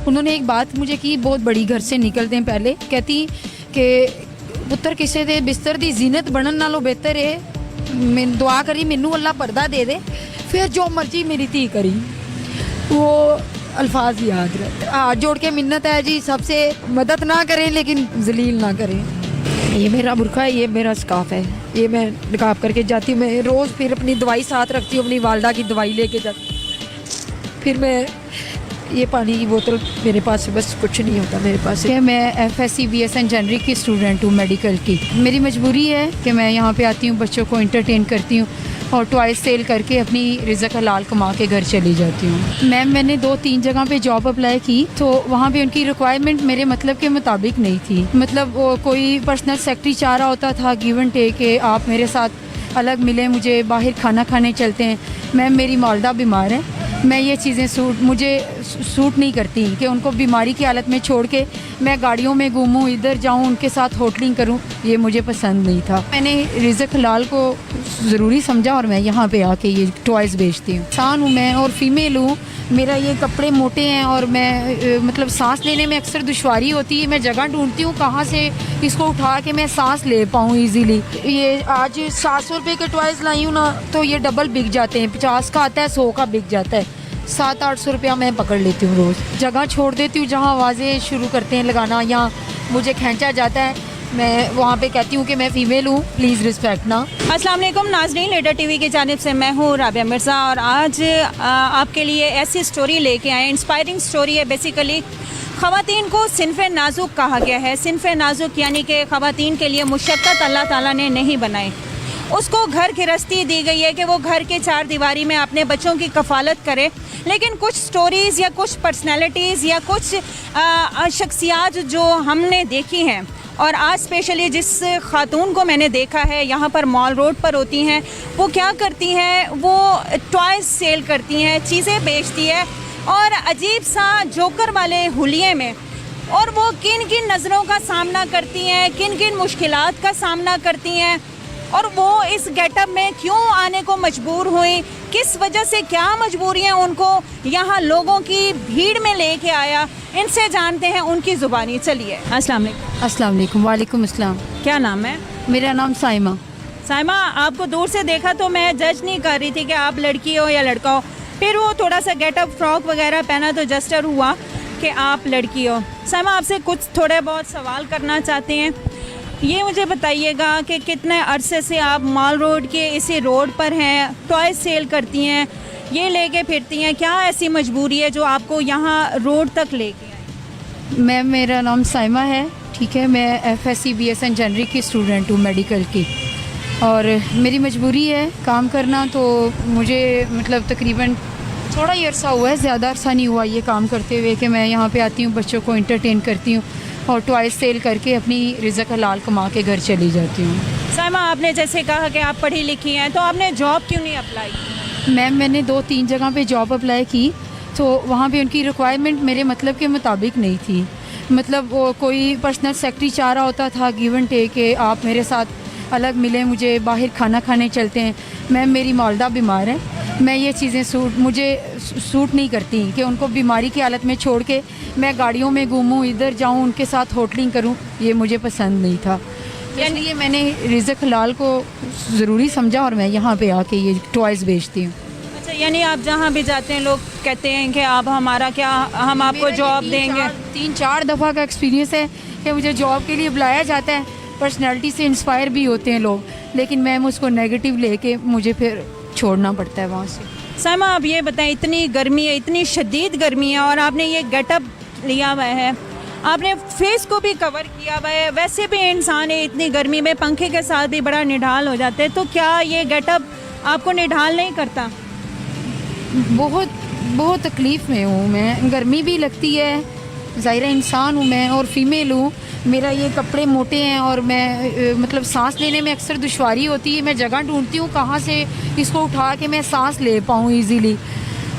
उन्होंने एक बात मुझे की बहुत बड़ी, घर से निकलते हैं पहले कहती कि पुत्र किसी दे बिस्तर दी जीनत बनन नालों बेहतर है मैं दुआ करी मैनू अल्लाह पर्दा दे दे, फिर जो मर्जी मेरी धी करी। वो अल्फाज याद रहे। हाथ जोड़ के मिन्नत है जी, सबसे मदद ना करें लेकिन जलील ना करें। ये मेरा बुरखा है, ये मेरा स्काफ है, ये मैं निकाब करके जाती हूँ। मैं रोज़ फिर अपनी दवाई साथ रखती हूँ, अपनी वालदा की दवाई लेके जाती। फिर मैं ये पानी की बोतल मेरे पास बस कुछ नहीं होता मेरे पास। मैं FSC BSN जनरल की स्टूडेंट हूँ, मेडिकल की। मेरी मजबूरी है कि मैं यहाँ पे आती हूँ, बच्चों को इंटरटेन करती हूँ और टॉयज सेल करके अपनी रिज़्क हलाल कमा के घर चली जाती हूँ। मैंने 2-3 जगह पे जॉब अप्लाई की तो वहाँ पे उनकी रिक्वायरमेंट मेरे मतलब के मुताबिक नहीं थी। मतलब वो कोई पर्सनल सेक्रेटरी चाह रहा होता था गिव एंड टेक के आप मेरे साथ अलग मिले, मुझे बाहर खाना खाने चलते हैं। मैम मेरी मालदा बीमार है, मैं ये चीज़ें मुझे सूट नहीं करती कि उनको बीमारी की हालत में छोड़ के मैं गाड़ियों में घूमूं, इधर जाऊं, उनके साथ होटलिंग करूं, ये मुझे पसंद नहीं था। मैंने रिज़्क हलाल को ज़रूरी समझा और मैं यहाँ पे आके ये टॉयज़ बेचती हूँ। इंसान हूँ मैं और फीमेल हूँ, मेरा ये कपड़े मोटे हैं और मैं मतलब सांस लेने में अक्सर दुश्वारी होती है। मैं जगह ढूंढती हूँ कहाँ से इसको उठा के मैं सांस ले पाऊँ ईजीली। ये आज 700 रुपये के टॉयज़ लाई हूँ ना तो ये डबल बिक जाते हैं, 50 का आता है 100 का बिक जाता है। 700-800 रुपया मैं पकड़ लेती हूँ रोज़। जगह छोड़ देती हूँ जहाँ आवाज़ें शुरू करते हैं लगाना या मुझे खींचा जाता है, मैं वहाँ पे कहती हूँ कि मैं फ़ीमेल हूँ, प्लीज़ रिस्पेक्ट ना। अस्सलाम वालेकुम नाज़रीन, लीडर टीवी की जानिब से मैं हूँ राबिया मिर्ज़ा और आज आपके लिए ऐसी स्टोरी लेके आए, इंस्पायरिंग स्टोरी है। बेसिकली ख़वातीन को सिन्फ़े नाजुक कहा गया है। सिन्फ़े नाजुक यानी कि ख़वातीन के लिए मुशक्क़त अल्लाह ताला ने नहीं बनाई। उसको घर गृहस्थी दी गई है कि वो घर के 4 दीवारी में अपने बच्चों की कफ़ालत करे। लेकिन कुछ स्टोरीज़ या कुछ पर्सनैलिटीज़ या कुछ शख्सियात जो हमने देखी हैं और आज स्पेशली जिस खातून को मैंने देखा है यहाँ पर मॉल रोड पर होती हैं, वो क्या करती हैं, वो टॉयज़ सेल करती हैं, चीज़ें बेचती है और अजीब सा जोकर वाले हुलिये में, और वो किन किन नज़रों का सामना करती हैं, किन किन मुश्किलात का सामना करती हैं और वो इस गेटअप में क्यों आने को मजबूर हुई, किस वजह से, क्या मजबूरियाँ उनको यहाँ लोगों की भीड़ में लेके आया, इनसे जानते हैं उनकी ज़ुबानी। चलिए। अस्सलाम वालेकुम। अस्सलाम वालेकुम। वालेकुम अस्सलाम। क्या नाम है? मेरा नाम साइमा। साइमा, आपको दूर से देखा तो मैं जज नहीं कर रही थी कि आप लड़की हो या लड़का हो, फिर वो थोड़ा सा गेटअप फ्रॉक वगैरह पहना तो जस्टर हुआ कि आप लड़की हो। साइमा, आपसे कुछ थोड़े बहुत सवाल करना चाहते हैं। ये मुझे बताइएगा कि कितने अरसे से आप मॉल रोड के इसी रोड पर हैं, टॉयज़ सेल करती हैं, ये लेके फिरती हैं, क्या ऐसी मजबूरी है जो आपको यहाँ रोड तक लेके आई? मैम मेरा नाम साइमा है, ठीक है। मैं FSC BSN जनरल की स्टूडेंट हूँ, मेडिकल की। और मेरी मजबूरी है काम करना, तो मुझे मतलब तकरीबन थोड़ा ही अरसा हुआ है, ज़्यादा अरसा नहीं हुआ ये काम करते हुए कि मैं यहाँ पे आती हूँ, बच्चों को इंटरटेन करती हूँ और टॉयज़ सेल करके अपनी रिज़्क हलाल कमा के घर चली जाती हूँ। साइमा, आपने जैसे कहा कि आप पढ़ी लिखी हैं, तो आपने जॉब क्यों नहीं अप्लाई की? मैम मैंने 2-3 जगह पे जॉब अप्लाई की तो वहाँ पे उनकी रिक्वायरमेंट मेरे मतलब के मुताबिक नहीं थी। मतलब वो कोई पर्सनल सेक्रेटरी चाह रहा होता था गिव एंड टेक के आप मेरे साथ अलग मिले, मुझे बाहर खाना खाने चलते हैं। मैम मेरी मालदा बीमार है, मैं ये चीज़ें मुझे सूट नहीं करती कि उनको बीमारी की हालत में छोड़ के मैं गाड़ियों में घूमूं, इधर जाऊं, उनके साथ होटलिंग करूं, ये मुझे पसंद नहीं था। इसलिए मैंने रिज़्क हलाल को ज़रूरी समझा और मैं यहाँ पे आके ये टॉयज़ बेचती हूँ। अच्छा, यानी आप जहाँ भी जाते हैं लोग कहते हैं कि आप हमारा क्या, हम आपको जॉब देंगे। 3-4 दफ़ा का एक्सपीरियंस है कि मुझे जॉब के लिए बुलाया जाता है, पर्सनैलिटी से इंस्पायर भी होते हैं लोग, लेकिन मैम उसको नेगेटिव लेके मुझे फिर छोड़ना पड़ता है वहाँ से। साइमा, आप ये बताएं, इतनी गर्मी है, इतनी शदीद गर्मी है और आपने ये गेटअप लिया हुआ है, आपने फेस को भी कवर किया हुआ है, वैसे भी इंसान है इतनी गर्मी में पंखे के साथ भी बड़ा निढाल हो जाते हैं, तो क्या ये गेटअप आपको निढाल नहीं करता? बहुत तकलीफ़ में हूँ मैं, गर्मी भी लगती है, ज़ाहिर इंसान हूँ मैं और फीमेल हूँ, मेरा ये कपड़े मोटे हैं और मैं मतलब सांस लेने में अक्सर दुश्वारी होती है। मैं जगह ढूंढती हूँ कहाँ से इसको उठा के मैं सांस ले पाऊँ ईजीली,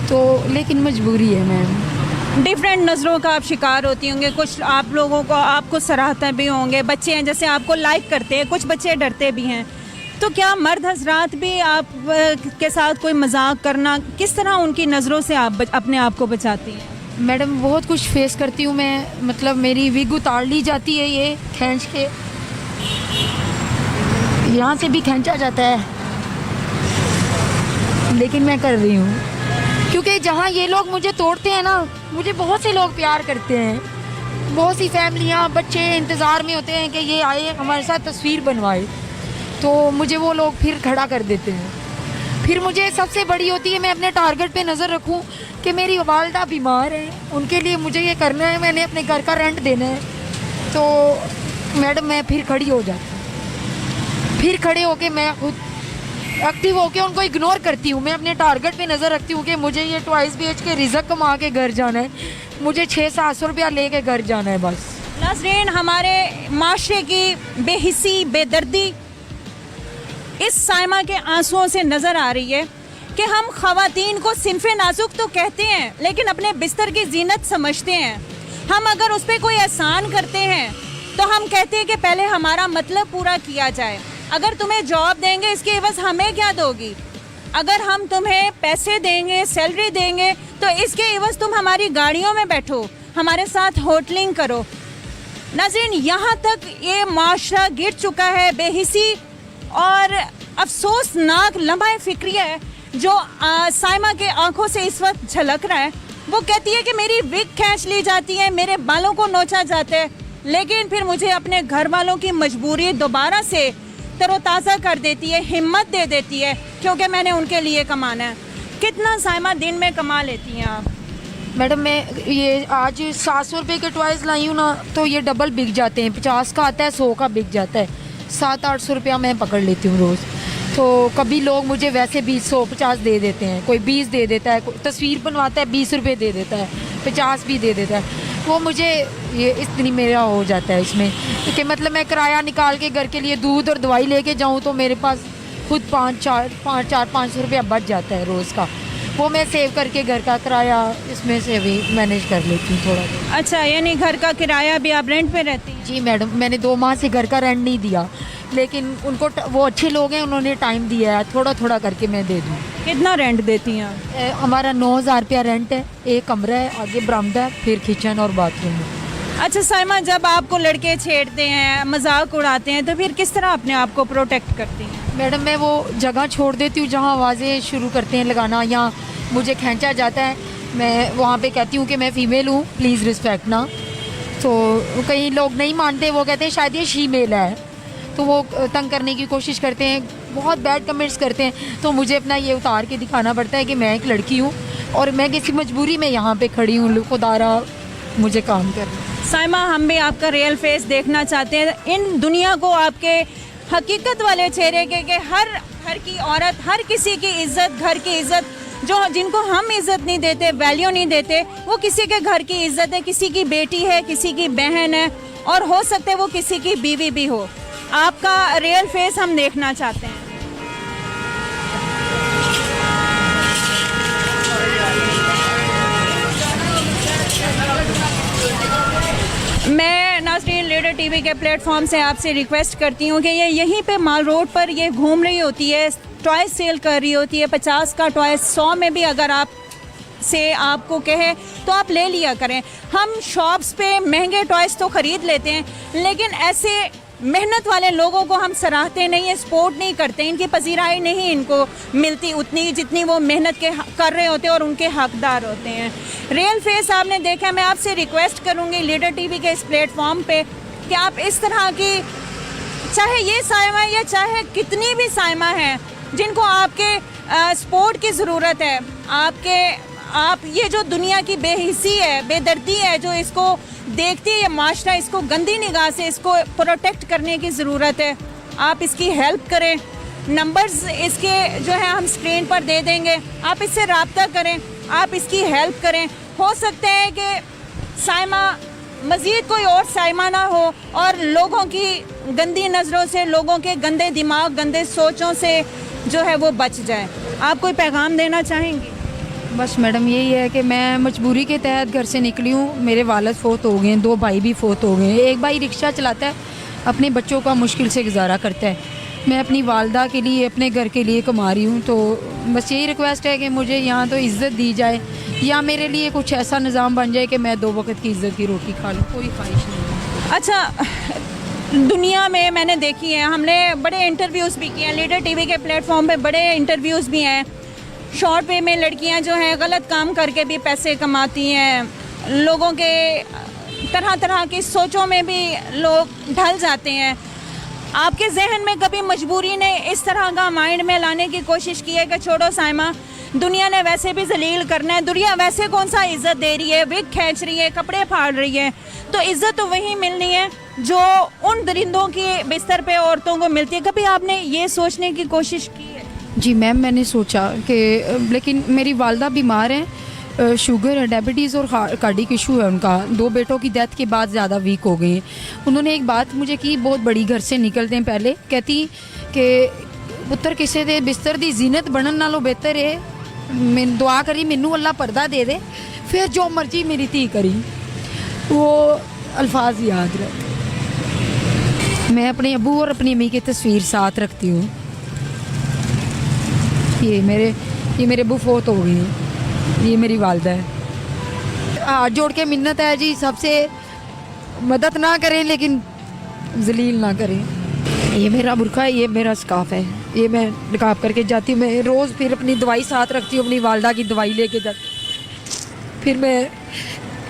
तो लेकिन मजबूरी है मैम। डिफरेंट नज़रों का आप शिकार होती होंगे, कुछ आप लोगों को आपको सराहते भी होंगे, बच्चे हैं जैसे आपको लाइक करते हैं, कुछ बच्चे डरते भी हैं, तो क्या मर्द हजरात भी आप के साथ कोई मजाक करना, किस तरह उनकी नज़रों से आप अपने आप को बचाती हैं? मैडम बहुत कुछ फेस करती हूँ मैं, मतलब मेरी विग उतार ली जाती है ये खींच के, यहाँ से भी खींचा जाता है, लेकिन मैं कर रही हूँ क्योंकि जहाँ ये लोग मुझे तोड़ते हैं ना, मुझे बहुत से लोग प्यार करते हैं, बहुत सी फैमिलियाँ बच्चे इंतज़ार में होते हैं कि ये आए हमारे साथ तस्वीर बनवाए, तो मुझे वो लोग फिर खड़ा कर देते हैं। फिर मुझे सबसे बड़ी होती है मैं अपने टारगेट पे नज़र रखूं कि मेरी वालदा बीमार है, उनके लिए मुझे ये करना है, मैंने अपने घर का रेंट देना है, तो मैडम मैं फिर खड़ी हो जाती हूँ। फिर खड़े होके मैं खुद एक्टिव होके उनको इग्नोर करती हूँ। मैं अपने टारगेट पे नज़र रखती हूँ कि मुझे ये टॉयज़ बेच के रिज़्क कमा के घर जाना है, मुझे 600-700 रुपया ले के घर जाना है बस। नाज़रीन, हमारे माशरे की बेहिसी, बेदर्दी इस साइमा के आंसुओं से नज़र आ रही है कि हम ख़वातीन को सिन्फ़े नाजुक तो कहते हैं, लेकिन अपने बिस्तर की जीनत समझते हैं। हम अगर उस पर कोई एहसान करते हैं तो हम कहते हैं कि पहले हमारा मतलब पूरा किया जाए। अगर तुम्हें जॉब देंगे इसके एवज़ हमें क्या दोगी? अगर हम तुम्हें पैसे देंगे, सैलरी देंगे, तो इसके एवज़ तुम हमारी गाड़ियों में बैठो, हमारे साथ होटलिंग करो। नाज़रीन, यहाँ तक ये माशरा गिर चुका है। बेहिसी और अफसोसनाक लम्हा फिक्रिया है जो साइमा के आंखों से इस वक्त झलक रहा है। वो कहती है कि मेरी विग खींच ली जाती है, मेरे बालों को नोचा जाता है, लेकिन फिर मुझे अपने घर वालों की मजबूरी दोबारा से तरोताज़ा कर देती है, हिम्मत दे देती है, क्योंकि मैंने उनके लिए कमाना है। कितना साइमा दिन में कमा लेती हैं आप? मैडम मैं ये आज 700 रुपये के टॉयज़ लाई हूँ ना, तो ये डबल बिक जाते हैं। 50 का आता है, 100 का बिक जाता है। 700-800 रुपया मैं पकड़ लेती हूँ रोज़। तो कभी लोग मुझे वैसे 200-50 दे देते हैं, कोई 20 दे देता है, कोई तस्वीर बनवाता है 20 रुपये दे देता है, 50 भी दे देता है। वो मुझे ये इतनी मेरा हो जाता है इसमें कि मतलब मैं किराया निकाल के घर के लिए दूध और दवाई लेके जाऊँ तो मेरे पास खुद 500 रुपया बच जाता है रोज़ का। वो मैं सेव करके घर का किराया इसमें से भी मैनेज कर लेती हूँ थोड़ा बहुत। अच्छा, यानी घर का किराया भी आप रेंट पे रहती हैं? जी मैडम, मैंने 2 माह से घर का रेंट नहीं दिया, लेकिन उनको वो अच्छे लोग हैं, उन्होंने टाइम दिया है, थोड़ा थोड़ा करके मैं दे दूँ। कितना रेंट देती हैं आप? हमारा 9000 रुपया रेंट है, एक कमरा है, आगे बरामदा है, फिर किचन और बाथरूम है। अच्छा साइमा, जब आपको लड़के छेड़ते हैं, मजाक उड़ाते हैं, तो फिर किस तरह अपने आप को प्रोटेक्ट करती हैं? मैडम मैं वो जगह छोड़ देती हूँ जहाँ आवाज़ें शुरू करते हैं लगाना या मुझे खींचा जाता है, मैं वहाँ पे कहती हूँ कि मैं फ़ीमेल हूँ, प्लीज़ रिस्पेक्ट ना। तो कई लोग नहीं मानते, वो कहते हैं शायद ये शीमेल है, तो वो तंग करने की कोशिश करते हैं, बहुत बैड कमेंट्स करते हैं। तो मुझे अपना ये उतार के दिखाना पड़ता है कि मैं एक लड़की हूँ और मैं किसी मजबूरी में यहाँ पे खड़ी हूँ, खुदारा मुझे काम करना। साइमा, हम भी आपका रियल फेस देखना चाहते हैं, इन दुनिया को आपके हकीकत वाले चेहरे के हर घर की औरत, हर किसी की इज्जत, घर की इज्जत, जो जिनको हम इज्जत नहीं देते, वैल्यू नहीं देते, वो किसी के घर की इज्जत है, किसी की बेटी है, किसी की बहन है, और हो सकता है वो किसी की बीवी भी हो। आपका रियल फेस हम देखना चाहते हैं। मैं नाज़रीन लीडर टीवी के प्लेटफॉर्म से आपसे रिक्वेस्ट करती हूँ कि ये यहीं पे माल रोड पर ये घूम रही होती है, टॉय सेल कर रही होती है, 50 का टॉय 100 में भी अगर आप से आपको कहे तो आप ले लिया करें। हम शॉप्स पे महंगे टॉयज़ तो ख़रीद लेते हैं, लेकिन ऐसे मेहनत वाले लोगों को हम सराहते नहीं है, सपोर्ट नहीं करते, इनकी पजीराई नहीं इनको मिलती उतनी जितनी वो मेहनत के कर रहे होते हैं और उनके हकदार होते हैं। रियल फेस आपने देखा। मैं आपसे रिक्वेस्ट करूंगी लीडर टीवी के इस प्लेटफॉर्म पे कि आप इस तरह की, चाहे ये साइमा या चाहे कितनी भी साइमा हैं जिनको आपके सपोर्ट की ज़रूरत है, आप ये जो दुनिया की बेहिसी है, बेदर्दी है, जो इसको देखती है ये माशरा, इसको गंदी निगाह से इसको प्रोटेक्ट करने की ज़रूरत है। आप इसकी हेल्प करें। नंबर्स इसके जो है हम स्क्रीन पर दे देंगे, आप इससे रब्ता करें, आप इसकी हेल्प करें। हो सकता है कि साइमा मज़ीद कोई और साइमा ना हो और लोगों की गंदी नज़रों से, लोगों के गंदे दिमाग, गंदे सोचों से जो है वो बच जाए। आप कोई पैगाम देना चाहेंगी? बस मैडम यही है कि मैं मजबूरी के तहत घर से निकली हूँ। मेरे वालिद फ़ौत हो गए हैं, 2 भाई भी फ़ौत हो गए हैं। एक भाई रिक्शा चलाता है, अपने बच्चों का मुश्किल से गुजारा करता है। मैं अपनी वालदा के लिए, अपने घर के लिए कमा रही हूँ। तो बस यही रिक्वेस्ट है कि मुझे यहाँ तो इज़्ज़त दी जाए, या मेरे लिए कुछ ऐसा निज़ाम बन जाए कि मैं 2 वक्त की इज़्ज़त की रोटी खा लूँ, कोई ख्वाहिश नहीं है। अच्छा, दुनिया में मैंने देखी है, हमने बड़े इंटरव्यूज़ भी किए हैं, लीडर टीवी के प्लेटफॉर्म पे बड़े इंटरव्यूज़ भी हैं। शॉर्ट वे में लड़कियां जो हैं गलत काम करके भी पैसे कमाती हैं, लोगों के तरह तरह की सोचों में भी लोग ढल जाते हैं। आपके जहन में कभी मजबूरी ने इस तरह का माइंड में लाने की कोशिश की है कि छोड़ो साइमा, दुनिया ने वैसे भी जलील करना है, दुनिया वैसे कौन सा इज़्ज़त दे रही है, विग खींच रही है, कपड़े फाड़ रही है, तो इज़्ज़त तो वही मिलनी है जो उन दरिंदों के बिस्तर पे औरतों को मिलती है। कभी आपने ये सोचने की कोशिश की है? जी मैम, मैंने सोचा कि लेकिन मेरी वालदा बीमार हैं, शुगर है, डायबिटीज़ और कार्डिक इशू है उनका, 2 बेटों की डेथ के बाद ज़्यादा वीक हो गई हैं। उन्होंने एक बात मुझे की बहुत बड़ी, घर से निकलते हैं पहले कहती कि पुत्र किसी दे बिस्तर दी जीनत बनन नालों बेहतर है मैं दुआ करी मैनू अल्लाह पर्दा दे दे, फिर जो मर्जी मेरी धी करी। वो अल्फाज याद रहे। मैं अपने अबू और अपनी अम्मी की तस्वीर साथ रखती हूँ। ये मेरे अबू फोत हो गए हैं, ये मेरी वालदा है। हाथ जोड़ के मिन्नत है जी, सबसे मदद ना करें लेकिन जलील ना करें। ये मेरा बुरखा है, ये मेरा स्काफ है, ये मैं निकाब करके जाती हूँ। मैं रोज़ फिर अपनी दवाई साथ रखती हूँ, अपनी वालदा की दवाई लेके जाती। फिर मैं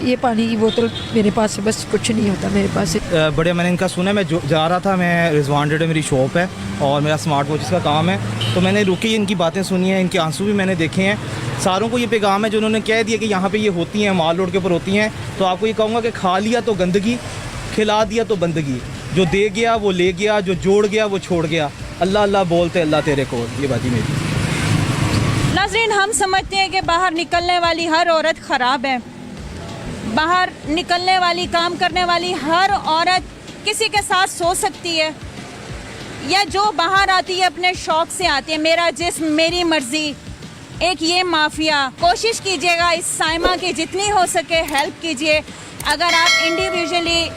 ये पानी की बोतल मेरे पास है, बस कुछ नहीं होता मेरे पास। बड़े मैंने इनका सुना, मैं जा रहा था, मैं रिजवान डेड मेरी शॉप है और मेरा स्मार्ट वॉचेस का काम है, तो मैंने रुकी, इनकी बातें सुनी हैं, इनके आंसू भी मैंने देखे हैं। सारों को ये पैगाम है जो उन्होंने कह दिया कि यहाँ पे ये होती हैं, माल रोड के ऊपर होती हैं। तो आपको ये कहूँगा कि खा लिया तो गंदगी, खिला दिया तो बंदगी, जो दे गया वो ले गया, जो जोड़ गया वो छोड़ गया, अल्लाह अल्लाह बोलते अल्लाह तेरे को। ये बात ही मेरी। नाज़रीन, हम समझते हैं कि बाहर निकलने वाली हर औरत ख़राब है, बाहर निकलने वाली, काम करने वाली हर औरत किसी के साथ सो सकती है, या जो बाहर आती है अपने शौक़ से आती है, मेरा जिस्म मेरी मर्ज़ी, एक ये माफिया। कोशिश कीजिएगा इस साइमा की जितनी हो सके हेल्प कीजिए। अगर आप इंडिविजुअली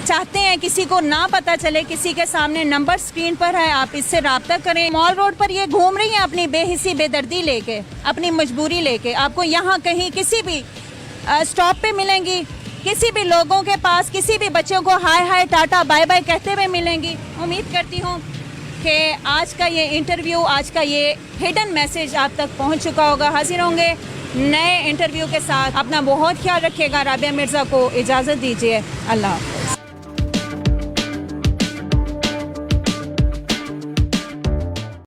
चाहते हैं किसी को ना पता चले, किसी के सामने नंबर स्क्रीन पर है, आप इससे रब्ता करें। मॉल रोड पर ये घूम रही हैं अपनी बेहिसी बेदर्दी लेके, अपनी मजबूरी लेके। आपको यहाँ कहीं किसी भी स्टॉप पे मिलेंगी, किसी भी लोगों के पास, किसी भी बच्चों को हाय हाय टाटा बाय बाय कहते हुए मिलेंगी। उम्मीद करती हूँ कि आज का ये इंटरव्यू, आज का ये हिडन मैसेज आप तक पहुँच चुका होगा। हाजिर होंगे नए इंटरव्यू के साथ। अपना बहुत ख्याल रखिएगा। राबिया मिर्ज़ा को इजाज़त दीजिए। अल्लाह हाफ़िज़।